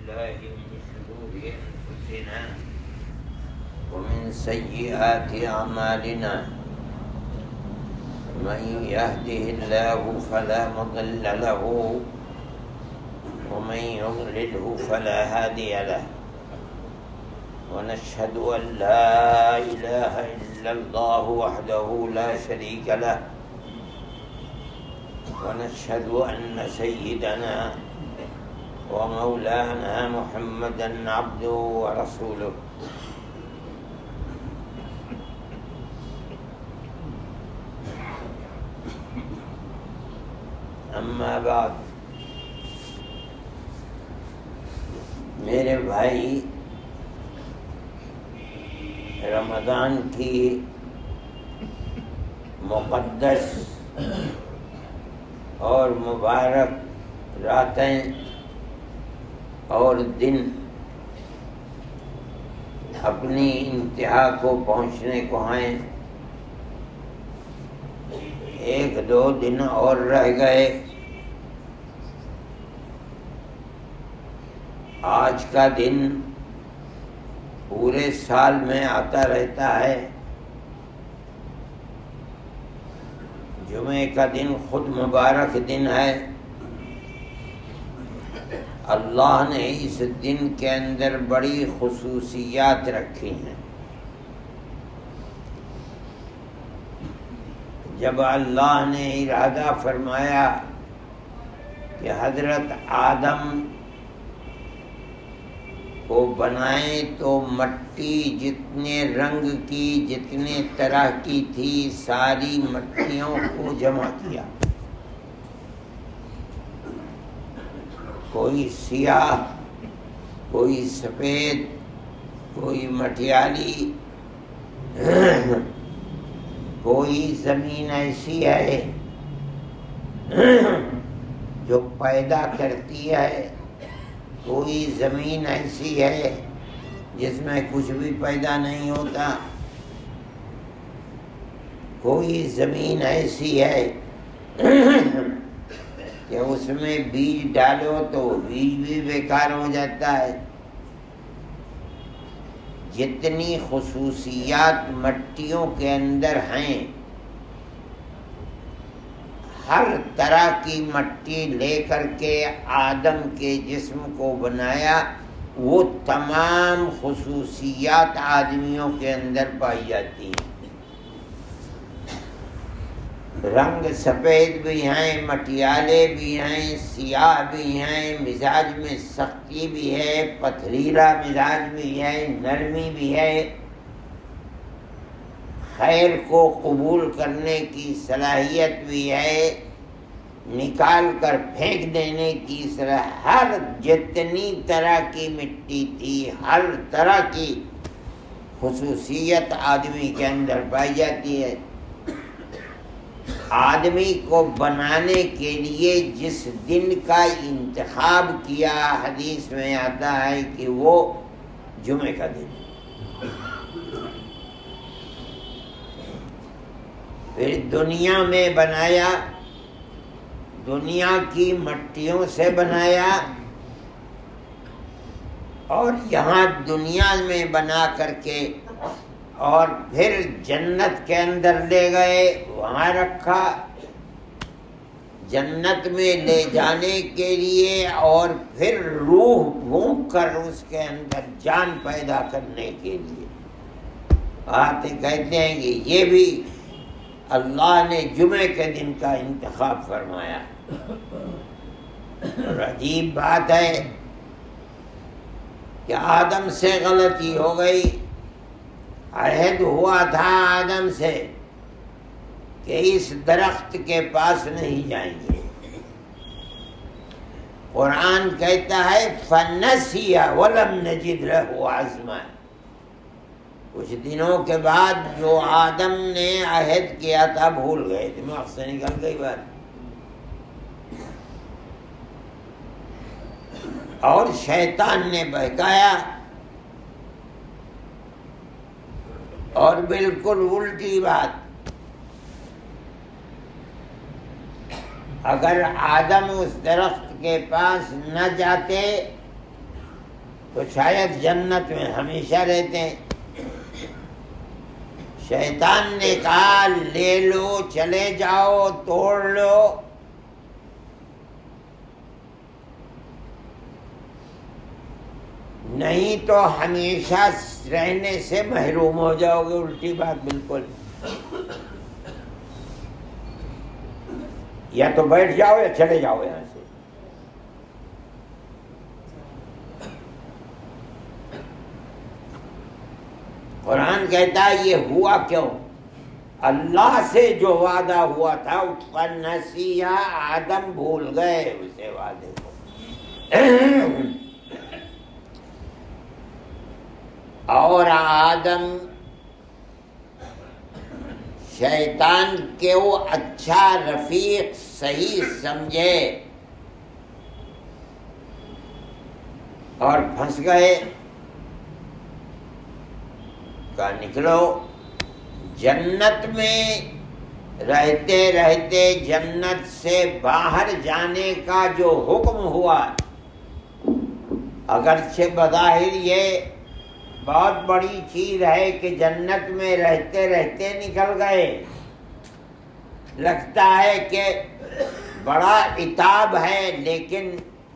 بالله من شرور أنفسنا ومن سيئات أعمالنا من يهده الله فلا مضل له ومن يضلله فلا هادي له ونشهد أن لا إله إلا الله وحده لا شريك له ونشهد أن سيدنا ومولانا محمدا عبده ورسوله اما بعد میرے بھائی، رمضان کی مقدس اور مبارک راتیں اور دن اپنی انتہا کو پہنچنے کو ہیں۔ 1-2 دن اور رہ گئے۔ آج کا دن پورے سال میں آتا رہتا ہے۔ جمعے کا دن خود مبارک دن ہے۔ اللہ نے اس دن کے اندر بڑی خصوصیات رکھی ہیں۔ جب اللہ نے ارادہ فرمایا کہ حضرت آدم کو بنائیں تو مٹی جتنے رنگ کی، جتنے طرح کی تھی، ساری مٹیوں کو جمع کیا۔ کوئی سیاہ، کوئی سفید، کوئی مٹیالی، کوئی زمین ایسی ہے جو پیدا کرتی ہے، کوئی زمین ایسی ہے جس میں کچھ بھی پیدا نہیں ہوتا، کوئی زمین ایسی ہے کہ اس میں بیج ڈالو تو بیج بھی بیکار ہو جاتا ہے۔ جتنی خصوصیات مٹیوں کے اندر ہیں، ہر طرح کی مٹی لے کر کے آدم کے جسم کو بنایا، وہ تمام خصوصیات آدمیوں کے اندر پائی جاتی ہیں۔ رنگ سفید بھی ہیں، مٹیالے بھی ہیں، سیاہ بھی ہیں، مزاج میں سختی بھی ہے، پتھریلا مزاج بھی ہے، نرمی بھی ہے، خیر کو قبول کرنے کی صلاحیت بھی ہے، نکال کر پھینک دینے کی صلاحیت، ہر جتنی طرح کی مٹی تھی، ہر طرح کی خصوصیت آدمی کے اندر پائی جاتی ہے۔ آدمی کو بنانے کے لیے جس دن کا انتخاب کیا، حدیث میں آتا ہے کہ وہ جمعے کا دن ہے۔ پھر دنیا میں بنایا، دنیا کی مٹیوں سے بنایا، اور یہاں دنیا میں بنا کر کے اور پھر جنت کے اندر لے گئے، وہاں رکھا۔ جنت میں لے جانے کے لیے اور پھر روح پھونک کر اس کے اندر جان پیدا کرنے کے لیے آتے، کہتے ہیں کہ یہ بھی اللہ نے جمعے کے دن کا انتخاب فرمایا۔ اور عجیب بات ہے کہ آدم سے غلطی ہو گئی۔ عہد ہوا تھا آدم سے کہ اس درخت کے پاس نہیں جائیں گے۔ قرآن کہتا ہے فَنَسِيَ وَلَمْ نَجِدْ لَهُ عَزْمًا۔ کچھ دنوں کے بعد جو آدم نے عہد کیا تھا بھول گئے، دماغ سے نکل گئی بات، اور شیطان نے بہکایا اور بالکل الٹی بات۔ اگر آدم اس درخت کے پاس نہ جاتے تو شاید جنت میں ہمیشہ رہتے ہیں۔ شیطان نے کہا لے لو، چلے جاؤ، توڑ لو، نہیں تو ہمیشہ رہنے سے محروم ہو جاؤ گے۔ الٹی بات بالکل، یا تو بیٹھ جاؤ یا چلے جاؤ یہاں سے۔ قرآن کہتا ہے یہ ہوا کیوں؟ اللہ سے جو وعدہ ہوا تھا فنسیا، آدم بھول گئے اسے وعدے کو۔ اور آدم شیطان کے وہ اچھا رفیق صحیح سمجھے اور پھنس گئے۔ کہا نکلو۔ جنت میں رہتے رہتے جنت سے باہر جانے کا جو حکم ہوا، اگرچہ بظاہر یہ بہت بڑی چیز ہے کہ جنت میں رہتے رہتے نکل گئے، لگتا ہے کہ بڑا عتاب ہے، لیکن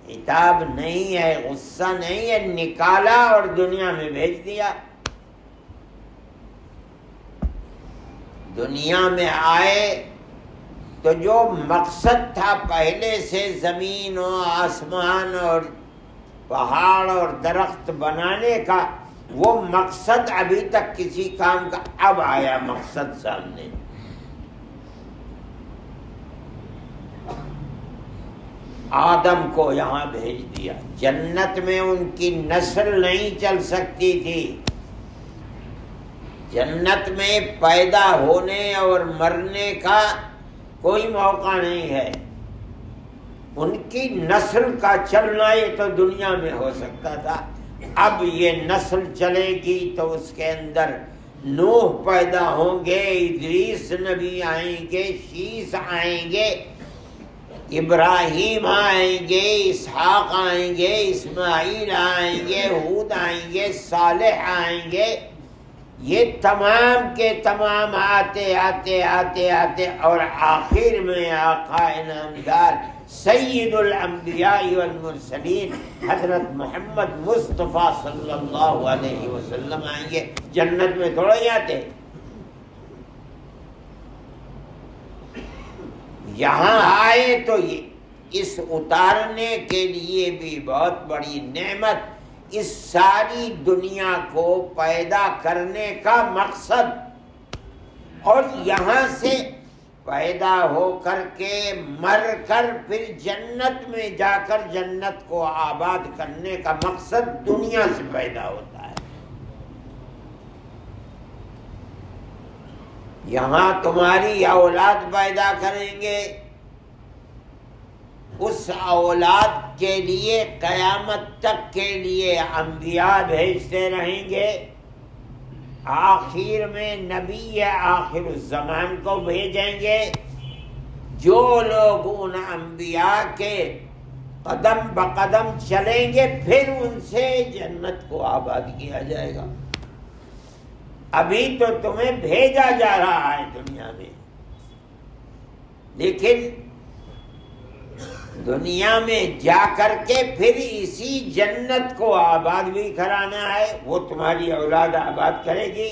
عتاب نہیں ہے، غصہ نہیں ہے، نکالا اور دنیا میں بھیج دیا۔ دنیا میں آئے تو جو مقصد تھا پہلے سے زمین و آسمان اور پہاڑ اور درخت بنانے کا، وہ مقصد ابھی تک کسی کام کا، اب آیا مقصد سامنے۔ آدم کو یہاں بھیج دیا۔ جنت میں ان کی نسل نہیں چل سکتی تھی، جنت میں پیدا ہونے اور مرنے کا کوئی موقع نہیں ہے۔ ان کی نسل کا چلنا یہ تو دنیا میں ہو سکتا تھا، اب یہ نسل چلے گی تو اس کے اندر نوح پیدا ہوں گے، ادریس نبی آئیں گے، شیس آئیں گے، ابراہیم آئیں گے، اسحاق آئیں گے، اسماعیل آئیں گے، ہود آئیں گے، صالح آئیں گے۔ یہ تمام کے تمام آتے آتے آتے آتے اور آخر میں آقا انعامدار سید الانبیاء والمرسلین حضرت محمد مصطفیٰ صلی اللہ علیہ وسلم آئیں گے۔ جنت میں تھوڑا ہی آتے، یہاں آئے تو اس اتارنے کے لیے بھی بہت بڑی نعمت، اس ساری دنیا کو پیدا کرنے کا مقصد، اور یہاں سے پیدا ہو کر کے مر کر پھر جنت میں جا کر جنت کو آباد کرنے کا مقصد دنیا سے پیدا ہوتا ہے۔ یہاں تمہاری اولاد پیدا کریں گے، اس اولاد کے لیے قیامت تک کے لیے انبیاء بھیجتے رہیں گے، آخر میں نبی آخر الزمان کو بھیجیں گے۔ جو لوگ ان انبیاء کے قدم بقدم چلیں گے پھر ان سے جنت کو آباد کیا جائے گا۔ ابھی تو تمہیں بھیجا جا رہا ہے دنیا میں، لیکن دنیا میں جا کر کے پھر اسی جنت کو آباد بھی کرانا ہے، وہ تمہاری اولاد آباد کرے گی۔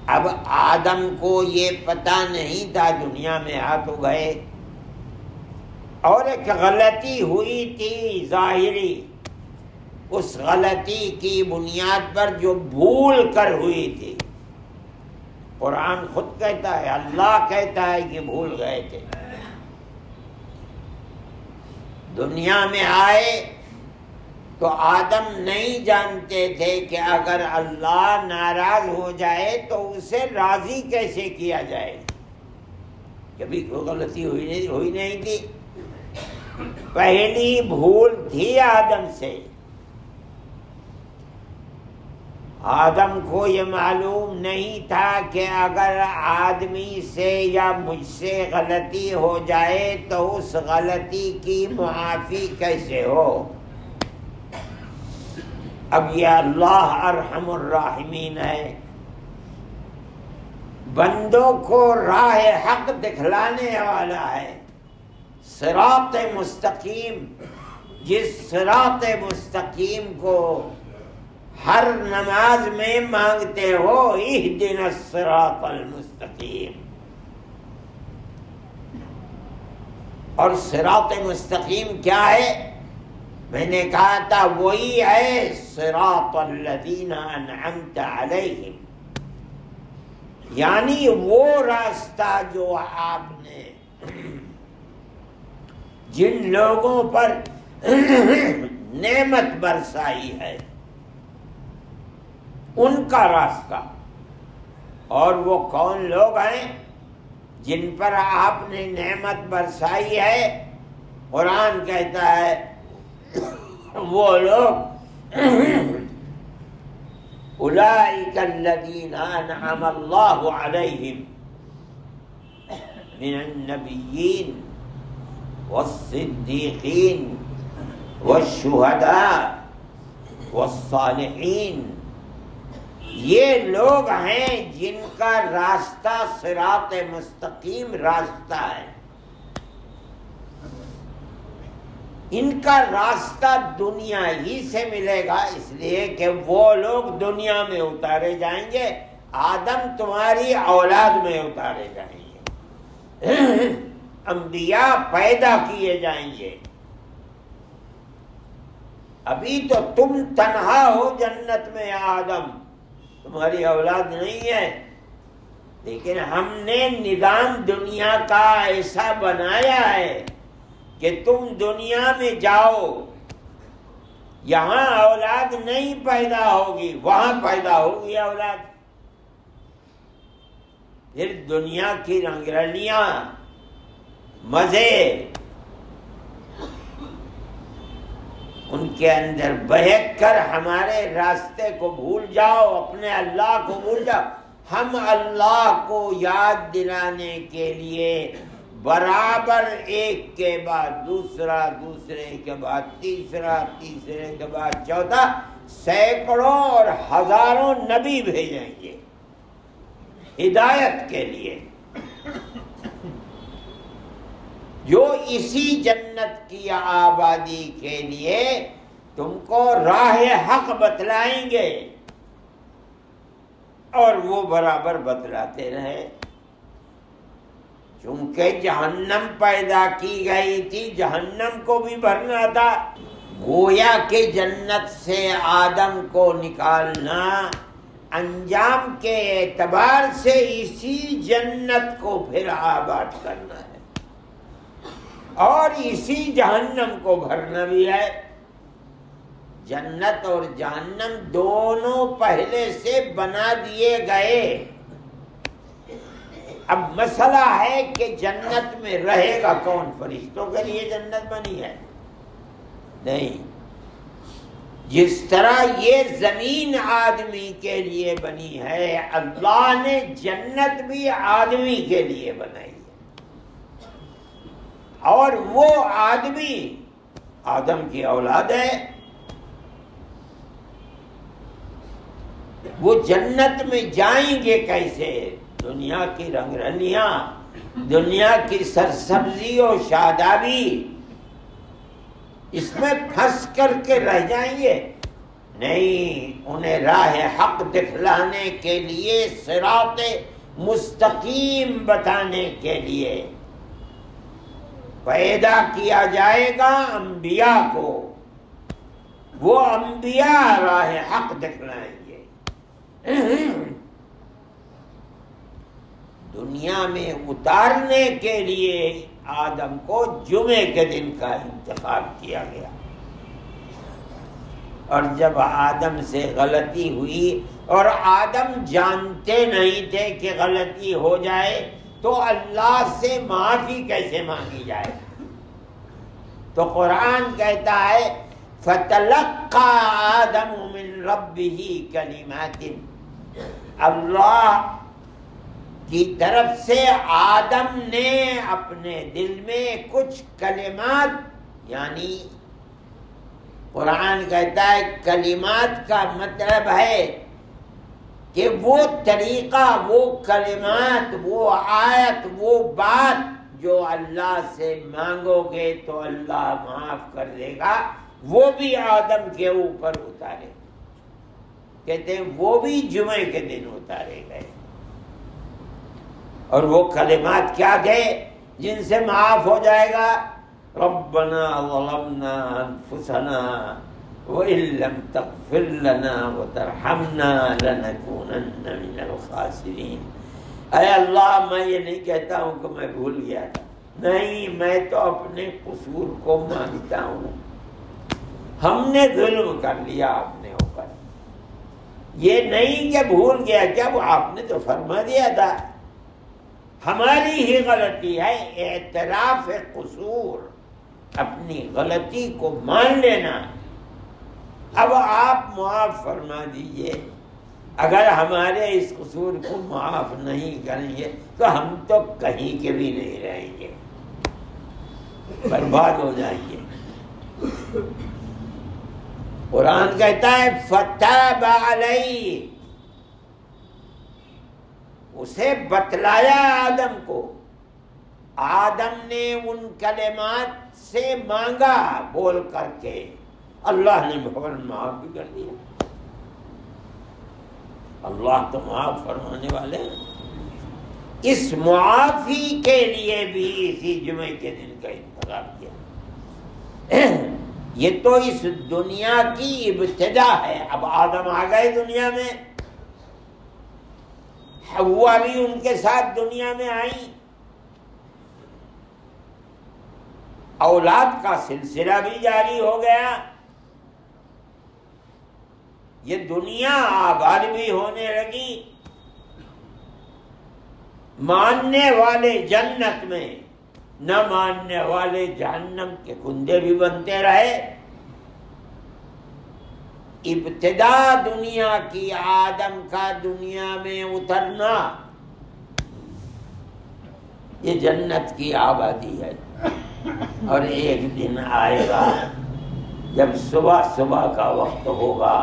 اب آدم کو یہ پتہ نہیں تھا، دنیا میں آ تو گئے، اور ایک غلطی ہوئی تھی ظاہری، اس غلطی کی بنیاد پر جو بھول کر ہوئی تھی، قرآن خود کہتا ہے، اللہ کہتا ہے کہ بھول گئے تھے۔ دنیا میں آئے تو آدم نہیں جانتے تھے کہ اگر اللہ ناراض ہو جائے تو اسے راضی کیسے کیا جائے۔ کبھی کوئی غلطی ہوئی نہیں تھی، پہلی بھول تھی آدم سے، آدم کو یہ معلوم نہیں تھا کہ اگر آدمی سے یا مجھ سے غلطی ہو جائے تو اس غلطی کی معافی کیسے ہو۔ اب یہ اللہ ارحم الراحمین ہے، بندوں کو راہ حق دکھلانے والا ہے، صراط مستقیم، جس صراط مستقیم کو ہر نماز میں مانگتے ہو، اہدنا الصراط المستقیم۔ اور صراط مستقیم کیا ہے؟ میں نے کہا تھا وہی ہے صراط الذین انعمت علیہم، یعنی وہ راستہ جو آپ نے جن لوگوں پر نعمت برسائی ہے ان کا راستہ۔ اور وہ کون لوگ ہیں جن پر آپ نے نعمت برسائی ہے؟ قرآن کہتا ہے وہ لوگ اولئک الذین انعم اللہ علیہم من النبیین والصدیقین والشہداء والصالحین، یہ لوگ ہیں جن کا راستہ صراط مستقیم راستہ ہے۔ ان کا راستہ دنیا ہی سے ملے گا، اس لیے کہ وہ لوگ دنیا میں اتارے جائیں گے، آدم تمہاری اولاد میں اتارے جائیں گے، انبیاء پیدا کیے جائیں گے۔ ابھی تو تم تنہا ہو جنت میں آدم، تمہاری اولاد نہیں ہے، لیکن ہم نے نظام دنیا کا ایسا بنایا ہے کہ تم دنیا میں جاؤ، یہاں اولاد نہیں پیدا ہوگی، وہاں پیدا ہوگی اولاد۔ پھر دنیا کی رنگرلیاں، مزے، ان کے اندر بہک کر ہمارے راستے کو بھول جاؤ، اپنے اللہ کو بھول جاؤ۔ ہم اللہ کو یاد دلانے کے لیے برابر ایک کے بعد دوسرا، دوسرے کے بعد تیسرا، تیسرے کے بعد چوتھا، سینکڑوں اور ہزاروں نبی بھیجیں گے ہدایت کے لیے، جو اسی جنت کی آبادی کے لیے تم کو راہ حق بتلائیں گے، اور وہ برابر بتلاتے رہے۔ چونکہ جہنم پیدا کی گئی تھی، جہنم کو بھی بھرنا تھا، گویا کہ جنت سے آدم کو نکالنا انجام کے اعتبار سے اسی جنت کو پھر آباد کرنا ہے، اور اسی جہنم کو بھرنا بھی ہے۔ جنت اور جہنم دونوں پہلے سے بنا دیے گئے، اب مسئلہ ہے کہ جنت میں رہے گا کون؟ فرشتوں کے لیے جنت بنی ہے؟ نہیں، جس طرح یہ زمین آدمی کے لیے بنی ہے، اللہ نے جنت بھی آدمی کے لیے بنائی ہے، اور وہ آدمی آدم کی اولاد ہے۔ وہ جنت میں جائیں گے کیسے؟ دنیا کی رنگرلیاں، دنیا کی سرسبزی و شادابی، اس میں پھنس کر کے رہ جائیں گے؟ نہیں، انہیں راہ حق دکھلانے کے لیے، صراط مستقیم بتانے کے لیے پیدا کیا جائے گا انبیاء کو، وہ انبیاء راہ حق دکھلائیں گے۔ دنیا میں اتارنے کے لیے آدم کو جمعے کے دن کا انتخاب کیا گیا، اور جب آدم سے غلطی ہوئی، اور آدم جانتے نہیں تھے کہ غلطی ہو جائے تو اللہ سے معافی کیسے مانگی جائے، تو قرآن کہتا ہے فتلقى آدم من ربه کلمات، اللہ کی طرف سے آدم نے اپنے دل میں کچھ کلمات، یعنی قرآن کہتا ہے کلمات کا مطلب ہے کہ وہ طریقہ، وہ کلمات، وہ آیت، وہ بات جو اللہ سے مانگو گے تو اللہ معاف کر دے گا، وہ بھی آدم کے اوپر اتارے، کہتے ہیں وہ بھی جمعے کے دن اتارے گئے۔ اور وہ کلمات کیا تھے جن سے معاف ہو جائے گا؟ ربنا ظلمنا انفسنا وان لم تغفر لنا وترحمنا لنكونن من الخاسرین۔ اے اللہ، میں یہ نہیں کہتا ہوں کہ میں بھول گیا تھا، نہیں، میں تو اپنے قصور کو مانتا ہوں، ہم نے ظلم کر لیا اپنے اوپر، یہ نہیں کہ بھول گیا، کیا وہ آپ نے تو فرما دیا تھا، ہماری ہی غلطی ہے۔ اعتراف قصور، اپنی غلطی کو مان لینا، اب آپ معاف فرما دیجئے۔ اگر ہمارے اس قصور کو معاف نہیں کریں گے تو ہم تو کہیں کے بھی نہیں رہیں گے، برباد ہو جائیں گے۔ قرآن کہتا ہے فتاب علیہ، اسے بتلایا آدم کو، آدم نے ان کلمات سے مانگا بول کر کے، اللہ نے فوراً معاف بھی کر دیا۔ اللہ تو معاف فرمانے والے ہیں۔ اس معافی کے لیے بھی اسی جمعے کے دن کا انتخاب کیا۔ یہ تو اس دنیا کی ابتدا ہے، اب آدم آ گئے دنیا میں، حوا بھی ان کے ساتھ دنیا میں آئی، اولاد کا سلسلہ بھی جاری ہو گیا، یہ دنیا آباد بھی ہونے لگی، ماننے والے جنت میں، نہ ماننے والے جہنم کے کندے بھی بنتے رہے۔ ابتدا دنیا کی، آدم کا دنیا میں اترنا، یہ جنت کی آبادی ہے۔ اور ایک دن آئے گا جب صبح صبح کا وقت ہوگا،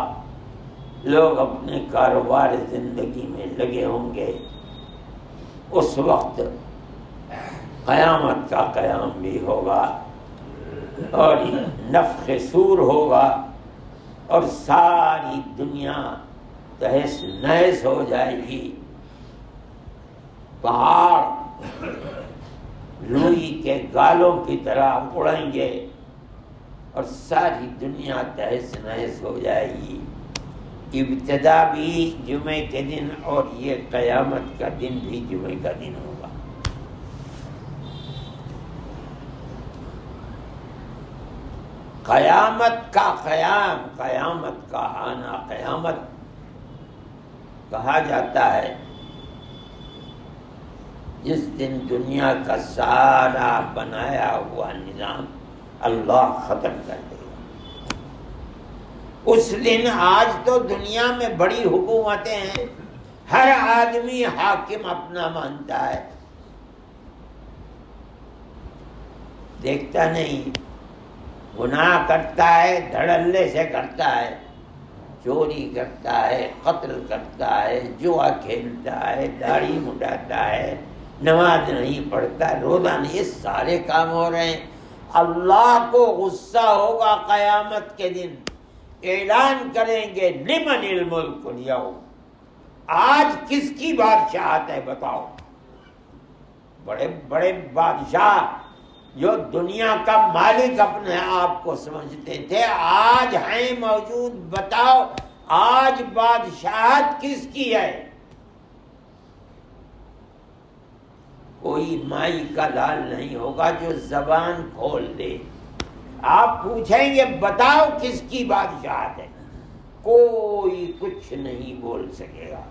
لوگ اپنے کاروبار زندگی میں لگے ہوں گے، اس وقت قیامت کا قیام بھی ہوگا اور نفخ صور ہوگا اور ساری دنیا تہس نہس ہو جائے گی، پہاڑ لوئی کے گالوں کی طرح اڑیں گے اور ساری دنیا تہس نہس ہو جائے گی۔ ابتدا بھی جمعے کے دن اور یہ قیامت کا دن بھی جمعے کا دن ہوگا۔ قیامت کا قیام، قیامت کا آنا، قیامت کہا جاتا ہے جس دن دنیا کا سارا بنایا ہوا نظام اللہ ختم کر دے گا۔ اس دن، آج تو دنیا میں بڑی حکومتیں ہیں، ہر آدمی حاکم اپنا مانتا ہے، دیکھتا نہیں، گناہ کرتا ہے دھڑلے سے کرتا ہے، چوری کرتا ہے، قتل کرتا ہے، جوا کھیلتا ہے، داڑھی مڈاتا ہے، نماز نہیں پڑھتا، روزہ نہیں، یہ سارے کام ہو رہے ہیں۔ اللہ کو غصہ ہوگا قیامت کے دن، اعلان کریں گے لمن الملک اليوم، آج کس کی بادشاہت ہے بتاؤ۔ بڑے بڑے بادشاہ جو دنیا کا مالک اپنے آپ کو سمجھتے تھے، آج ہیں موجود، بتاؤ آج بادشاہت کس کی ہے؟ کوئی مائی کا لال نہیں ہوگا جو زبان کھول دے۔ آپ پوچھیں گے بتاؤ کس کی بادشاہت ہے، کوئی کچھ نہیں بول سکے گا،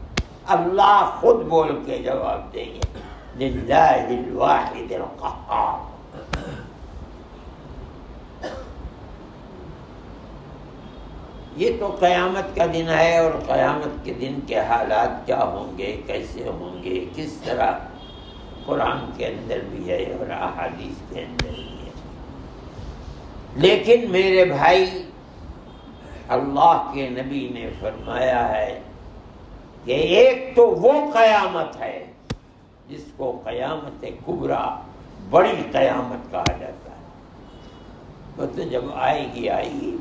اللہ خود بول کے جواب دیں گے، للہ الواحد القہار۔ یہ تو قیامت کا دن ہے، اور قیامت کے دن کے حالات کیا ہوں گے، کیسے ہوں گے، کس طرح، قرآن کے اندر بھی ہے اور احادیث کے اندر بھی ہے۔ لیکن میرے بھائی، اللہ کے نبی نے فرمایا ہے کہ ایک تو وہ قیامت ہے جس کو قیامت کبریٰ، بڑی قیامت کہا جاتا ہے، وہ تو جب آئے گی آئے گی،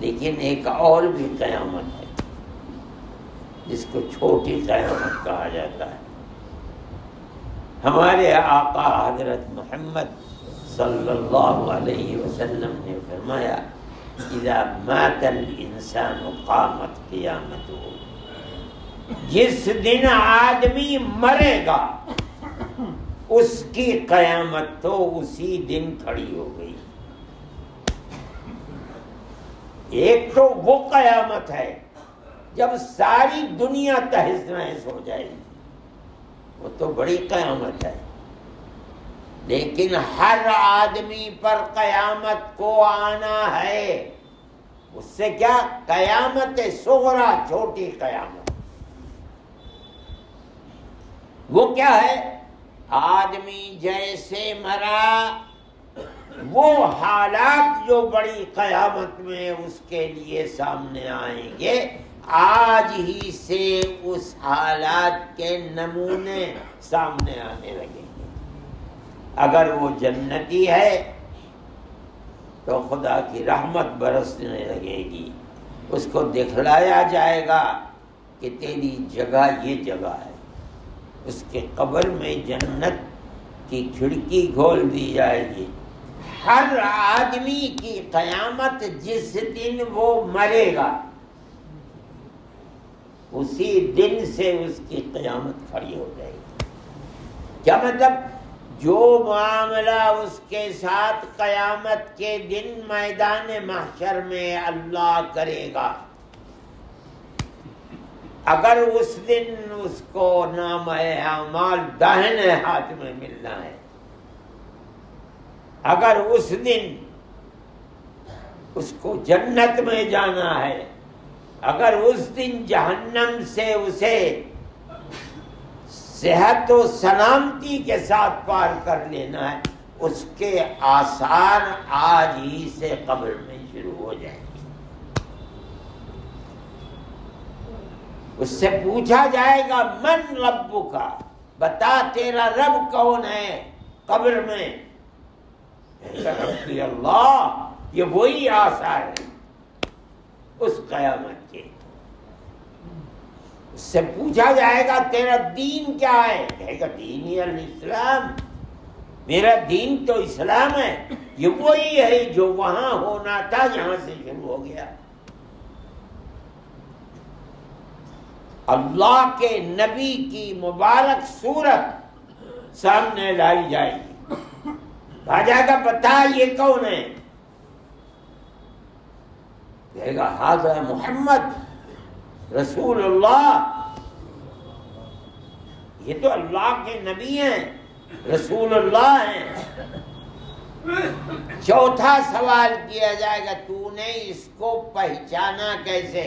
لیکن ایک اور بھی قیامت ہے جس کو چھوٹی قیامت کہا جاتا ہے۔ ہمارے آقا حضرت محمد صلی اللہ علیہ وسلم نے فرمایا اذا مات الانسان قامت قیامته، جس دن آدمی مرے گا اس کی قیامت تو اسی دن کھڑی ہو گئی۔ ایک تو وہ قیامت ہے جب ساری دنیا تہس نہس ہو جائے گی، وہ تو بڑی قیامت ہے، لیکن ہر آدمی پر قیامت کو آنا ہے۔ اس سے کیا؟ قیامت صغریٰ، چھوٹی قیامت۔ وہ کیا ہے؟ آدمی جیسے مرا، وہ حالات جو بڑی قیامت میں اس کے لیے سامنے آئیں گے، آج ہی سے اس حالات کے نمونے سامنے آنے لگیں گے۔ اگر وہ جنتی ہے تو خدا کی رحمت برسنے لگے گی، اس کو دکھلایا جائے گا کہ تیری جگہ یہ جگہ ہے۔ اس کے قبر میں جنت کی کھڑکی کھول دی جائے گی۔ ہر آدمی کی قیامت جس دن وہ مرے گا اسی دن سے اس کی قیامت کھڑی ہو جائے گی۔ کیا مطلب؟ جو معاملہ اس کے ساتھ قیامت کے دن میدان محشر میں اللہ کرے گا، اگر اس دن اس کو نامہ اعمال داہنے ہاتھ میں ملنا ہے، اگر اس دن اس کو جنت میں جانا ہے، اگر اس دن جہنم سے اسے صحت و سلامتی کے ساتھ پار کر لینا ہے، اس کے آثار آج ہی سے قبر میں شروع ہو جائیں گے۔ اس سے پوچھا جائے گا من ربک، بتا تیرا رب کون ہے قبر میں؟ ربی اللہ، یہ وہی آثار ہے اس قیامت کے۔ اس سے پوچھا جائے گا تیرا دین کیا ہے؟ کہے گا دین ہی الاسلام، میرا دین تو اسلام ہے۔ یہ وہی ہے جو وہاں ہونا تھا، یہاں سے شروع ہو گیا۔ اللہ کے نبی کی مبارک صورت سامنے لائی جائے گی، کہا جائے گا بتا یہ کون ہے؟ کہے گا ھذا محمد رسول اللہ، یہ تو اللہ کے نبی ہیں، رسول اللہ ہیں۔ چوتھا سوال کیا جائے گا تو نے اس کو پہچانا کیسے؟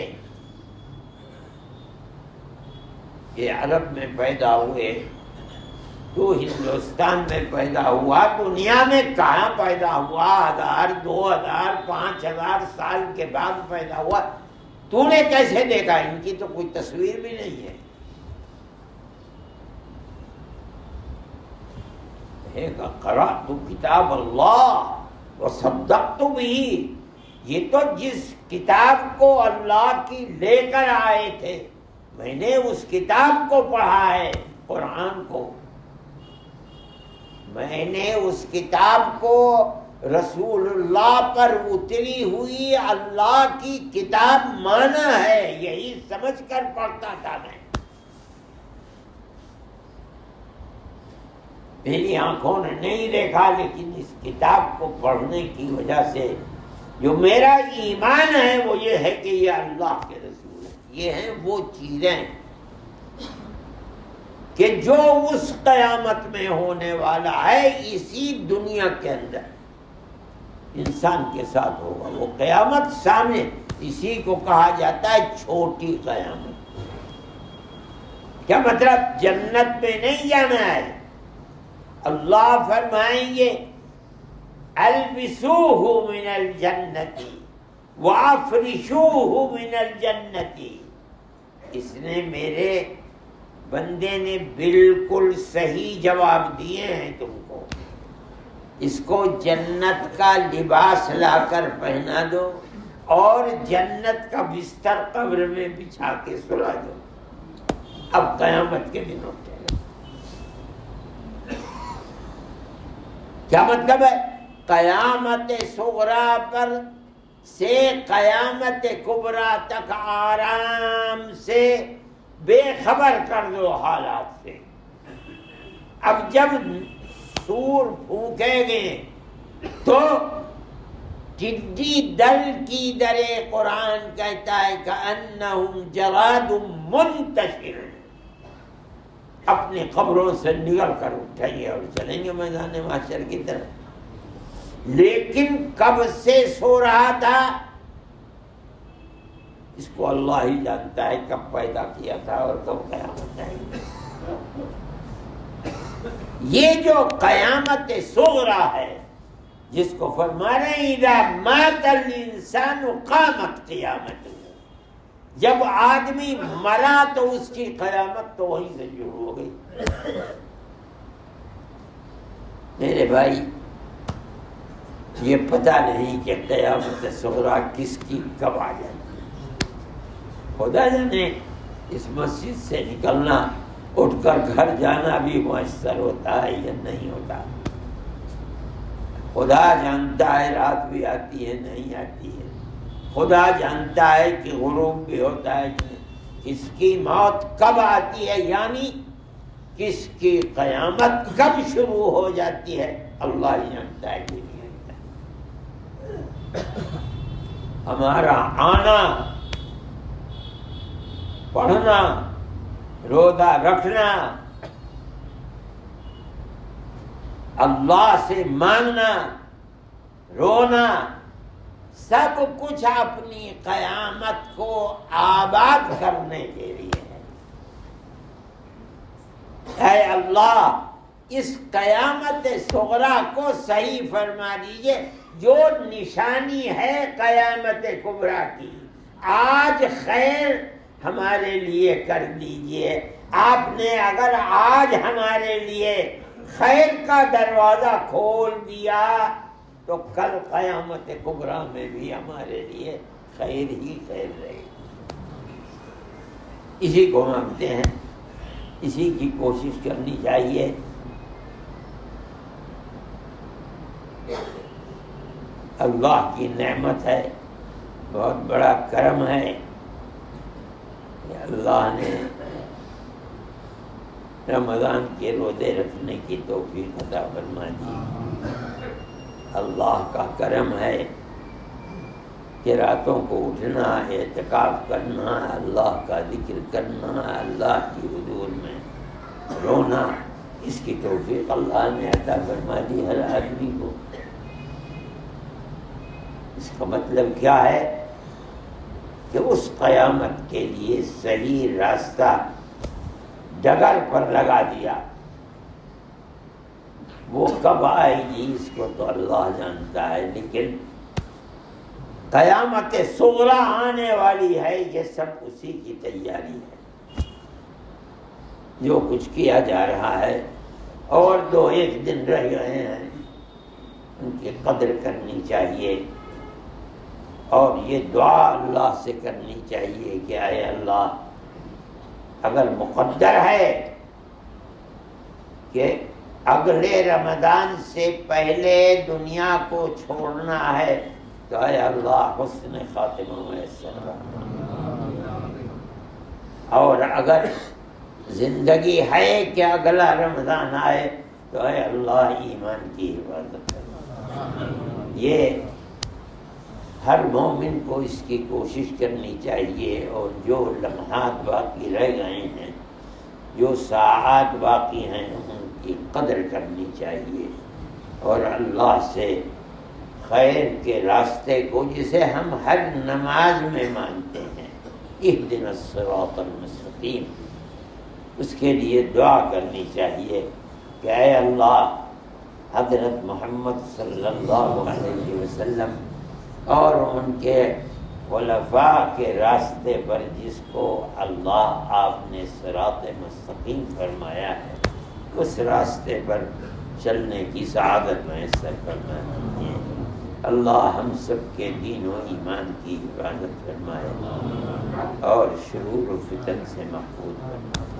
یہ عرب میں پیدا ہوئے، تو ہندوستان میں پیدا ہوا، دنیا میں کہاں پیدا ہوا؟ 1000 2000 5000 سال کے بعد پیدا ہوا، تو نے کیسے دیکھا؟ ان کی تو کوئی تصویر بھی نہیں ہے۔ قرأت کتاب اللہ وصدقت بہ، یہ تو جس کتاب کو اللہ کی لے کر آئے تھے، میں نے اس کتاب کو پڑھا ہے، قرآن کو۔ میں نے اس کتاب کو رسول اللہ پر اتری ہوئی اللہ کی کتاب مانا ہے، یہی سمجھ کر پڑھتا تھا میں۔ میری آنکھوں نے نہیں دیکھا، لیکن اس کتاب کو پڑھنے کی وجہ سے جو میرا ایمان ہے وہ یہ ہے کہ یہ اللہ کے رسول ہے۔ یہ ہیں وہ چیزیں کہ جو اس قیامت میں ہونے والا ہے، اسی دنیا کے اندر انسان کے ساتھ ہوگا وہ قیامت سامنے. اسی کو کہا جاتا ہے چھوٹی قیامت. کیا مطلب؟ جنت میں نہیں جانا ہے. اللہ فرمائیں گے البسوہ من الجنت وافرشوہ من الجنت. اس نے میرے بندے نے بالکل صحیح جواب دیے ہیں تم کو. اس کو جنت کا لباس لا کر پہنا دو اور جنت کا بستر قبر میں بچھا کے سلا دو. اب قیامت کے دن ہوتے ہیں. کیا مطلب ہے؟ قیامت صغریٰ پر سے قیامت کبریٰ تک آرام سے بے خبر کر دو حالات سے. اب جب سور پھونکے گے تو ٹڈی دل کی درے قرآن کہتا ہے کأنہم جراد منتشر. اپنی قبروں سے نکل کر اٹھیں گے اور چلیں گے میدان محشر کی طرف. لیکن کب سے سو رہا تھا اس کو اللہ ہی جانتا ہے، کب پیدا کیا تھا اور کب قیامت آئے گی. یہ جو قیامت صغریٰ ہے جس کو فرما رہے ہیں اذا مات الانسان قامت قیامت. جب آدمی مرا تو اس کی قیامت تو وہیں سے شروع ہو گئی. میرے بھائی یہ پتہ نہیں کہ قیامت صغریٰ کس کی کب آ جائے. خدا جانے اس مسجد سے نکلنا اٹھ کر گھر جانا بھی میسر ہوتا ہے یا نہیں ہوتا. خدا جانتا ہے رات بھی آتی ہے نہیں آتی ہے. خدا جانتا ہے کہ غروب بھی ہوتا ہے کہ کس کی موت کب آتی ہے، یعنی کس کی قیامت کب شروع ہو جاتی ہے اللہ ہی جانتا ہے کہ نہیں جانتا. ہمارا آنا، پڑھنا، روزہ رکھنا، اللہ سے مانگنا، رونا، سب کچھ اپنی قیامت کو آباد کرنے کے لیے ہے. اے اللہ اس قیامت صغریٰ کو صحیح فرما دیجئے جو نشانی ہے قیامت کبریٰ کی. آج خیر ہمارے لیے کر دیجئے. آپ نے اگر آج ہمارے لیے خیر کا دروازہ کھول دیا تو کل قیامت کبریٰ میں بھی ہمارے لیے خیر ہی خیر رہے گی. اسی کو مانگتے ہیں، اسی کی کوشش کرنی چاہیے. اللہ کی نعمت ہے، بہت بڑا کرم ہے کہ اللہ نے رمضان کے روزے رکھنے کی توفیق عطا فرما دی. اللہ کا کرم ہے کہ راتوں کو اٹھنا، اعتکاف کرنا، اللہ کا ذکر کرنا، اللہ کی حضور میں رونا، اس کی توفیق اللہ نے عطا فرما دی ہر آدمی کو. اس کا مطلب کیا ہے کہ اس قیامت کے لیے صحیح راستہ ڈگر پر لگا دیا. وہ کب آئے گی اس کو تو اللہ جانتا ہے، لیکن قیامت صغریٰ آنے والی ہے، یہ سب اسی کی تیاری ہے. جو کچھ کیا جا رہا ہے اور 2-1 دن رہ گئے ہیں ان کی قدر کرنی چاہیے اور یہ دعا اللہ سے کرنی چاہیے کہ اے اللہ اگر مقدر ہے کہ اگلے رمضان سے پہلے دنیا کو چھوڑنا ہے تو اے اللہ حسن خاتمہ میسر فرما. اور اگر زندگی ہے کہ اگلا رمضان آئے تو اے اللہ ایمان کی حفاظت فرما. یہ ہر مومن کو اس کی کوشش کرنی چاہیے. اور جو لمحات باقی رہ گئے ہیں، جو ساعات باقی ہیں، ان کی قدر کرنی چاہیے اور اللہ سے خیر کے راستے کو جسے ہم ہر نماز میں مانتے ہیں، اہدنا الصراط المستقیم، اس کے لیے دعا کرنی چاہیے کہ اے اللہ حضرت محمد صلی اللہ علیہ وسلم اور ان کے خلفاء کے راستے پر جس کو اللہ آپ نے صراط مستقیم فرمایا ہے، اس راستے پر چلنے کی سعادت میسر فرما دیجیے۔ اللہ ہم سب کے دین و ایمان کی حفاظت فرمائے اور شرور و فتن سے محفوظ فرمائے۔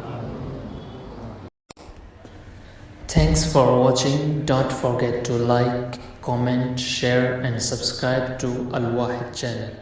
Thanks for watching. Don't forget to like, comment, share and subscribe to Al Wahid channel.